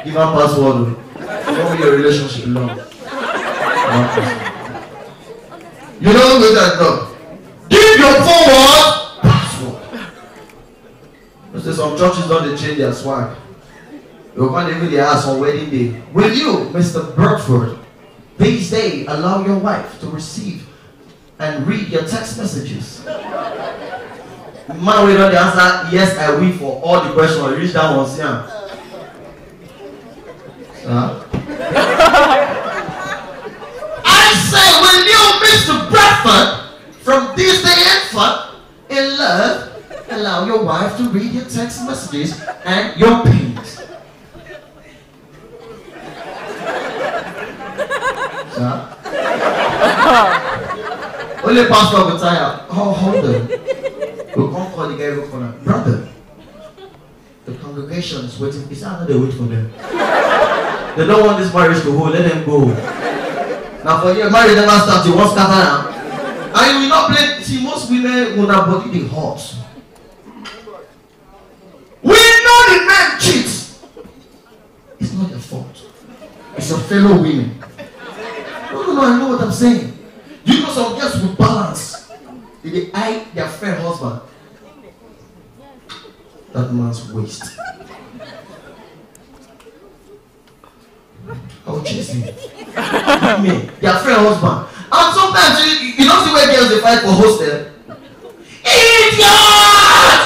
Give her password. Don't be your relationship long. You don't go that dog. Give your phone password. You say some churches don't change their swag. You can't even their ass on wedding day. Will you, Mr. Burkford, this day allow your wife to receive and read your text messages? Man, we know the answer. Yes, I will for all the questions. You reach that one, see him. I say, will you, Mr. Bradford, from this day henceforth, in love, allow your wife to read your text messages and your pings? Sir? Only pastor will tell you, oh, hold on. We'll come call the guy over corner. Brother, the congregation is waiting. It's not they wait for them. They don't want this marriage to hold. Let them go. Now for you, marriage never starts. You won't scatter now. And you will not play. See, most women will not body the hot. We know the man cheats. It's not your fault. It's your fellow women. No, I know what I'm saying. You know some girls will balance. They eye their fair husband. That man's waste. I'll chase him. Me, their fair husband. And sometimes you don't see where girls they fight for hostel. Idiot!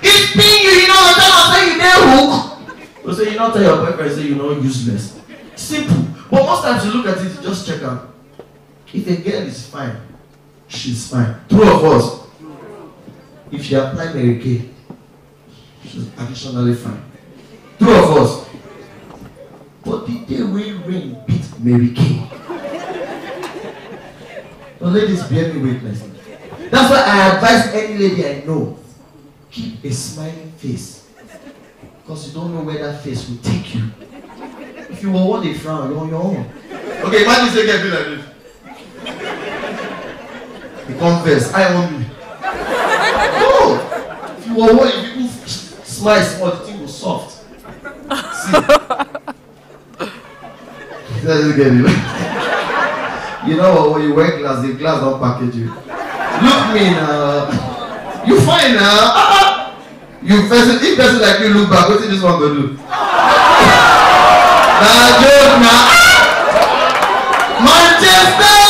It's being you know the time I say you there hook. So say you don't tell your boyfriend say you know useless. Simple. But most times you look at it, you just check out. If a girl is fine, she's fine. Two of us. If she apply Mary Kay, she's additionally fine. Two of us. But the day we rain beat Mary Kay. So ladies, bear me witness. That's why I advise any lady I know, keep a smiling face. Because you don't know where that face will take you. If you want a frown, you're on your own. Okay, imagine say get like this. You confess, I want you. Oh! If you want, if you smile small, the thing will soft. See? Let's get it. You know what, when you wear glass, the glass don't package you. Look me now. You fine now. You person, if person like you look back, what is this one gonna do? Nah, joke now. Manchester!